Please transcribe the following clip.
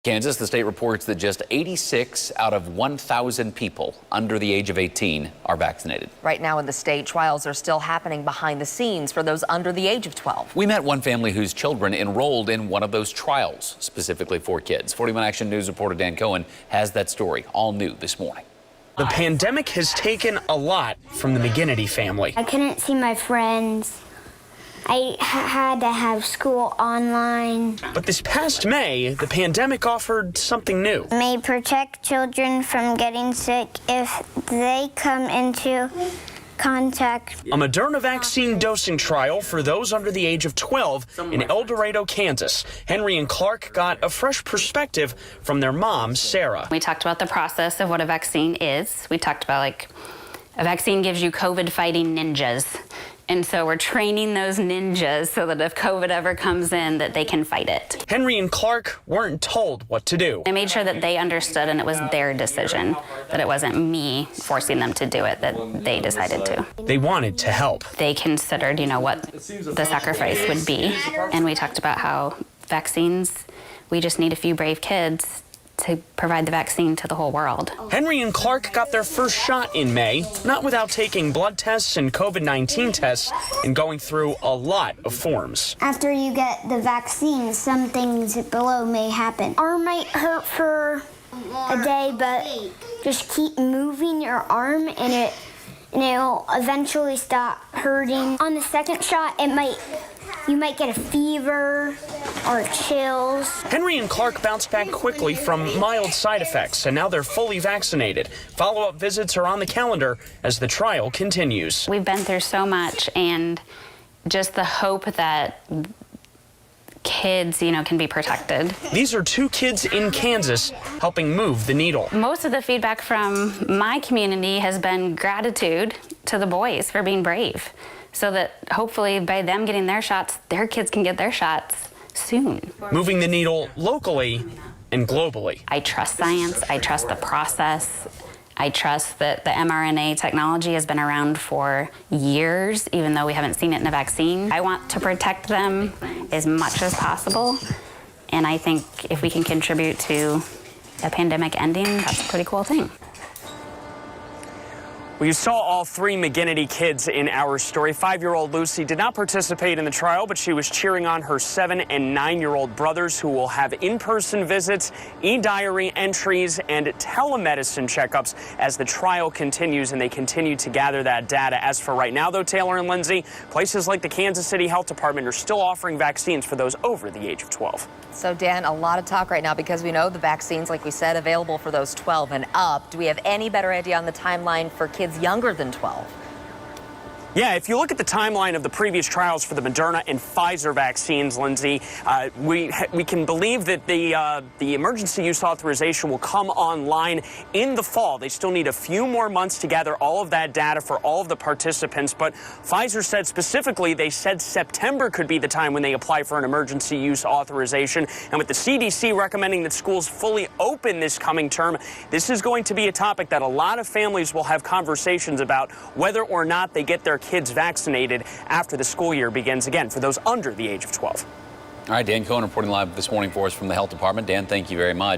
Kansas, the state reports that just 86 out of 1,000 people under the age of 18 are vaccinated. Right now in the state, trials are still happening behind the scenes for those under the age of 12. We met one family whose children enrolled in one of those trials, specifically for kids. 41 Action News reporter Dan Cohen has that story, all new this morning. The pandemic has taken a lot from the McGinnity family. I couldn't see my friends. I had to have school online. But this past May, the pandemic offered something new. It may protect children from getting sick if they come into contact. A Moderna vaccine dosing trial for those under the age of 12 in El Dorado, Kansas. Henry and Clark got a fresh perspective from their mom, Sarah. We talked about the process of what a vaccine is. We talked about, like, a vaccine gives you COVID-fighting ninjas. And so we're training those ninjas so that if COVID ever comes in, that they can fight it. Henry and Clark weren't told what to do. I made sure that they understood and it was their decision, that it wasn't me forcing them to do it, that they decided to. They wanted to help. They considered, what the sacrifice would be. And we talked about how vaccines, we just need a few brave kids to provide the vaccine to the whole world. Henry and Clark got their first shot in May, not without taking blood tests and COVID-19 tests and going through a lot of forms. After you get the vaccine, some things below may happen. Arm might hurt for a day, but just keep moving your arm and it'll eventually stop hurting. On the second shot, you might get a fever or chills. Henry and Clark bounced back quickly from mild side effects, and now they're fully vaccinated. Follow-up visits are on the calendar as the trial continues. We've been through so much, and just the hope that kids, can be protected. These are two kids in Kansas helping move the needle. Most of the feedback from my community has been gratitude to the boys for being brave, so that hopefully by them getting their shots, their kids can get their shots soon. Moving the needle locally and globally. I trust science. I trust the process. I trust that the mRNA technology has been around for years, even though we haven't seen it in a vaccine. I want to protect them as much as possible, and I think if we can contribute to a pandemic ending, that's a pretty cool thing. Well, you saw all three McGinnity kids in our story. 5-year-old Lucy did not participate in the trial, but she was cheering on her 7- and 9-year-old brothers, who will have in-person visits, e-diary entries, and telemedicine checkups as the trial continues, and they continue to gather that data. As for right now, though, Taylor and Lindsay, places like the Kansas City Health Department are still offering vaccines for those over the age of 12. So, Dan, a lot of talk right now because we know the vaccines, like we said, available for those 12 and up. Do we have any better idea on the timeline for kids younger than 12? Yeah, if you look at the timeline of the previous trials for the Moderna and Pfizer vaccines, Lindsay, we can believe that the emergency use authorization will come online in the fall. They still need a few more months to gather all of that data for all of the participants. But Pfizer said specifically, they said September could be the time when they apply for an emergency use authorization. And with the CDC recommending that schools fully open this coming term, this is going to be a topic that a lot of families will have conversations about, whether or not they get their kids vaccinated after the school year begins again for those under the age of 12. All right, Dan Cohen reporting live this morning for us from the Health Department. Dan, thank you very much.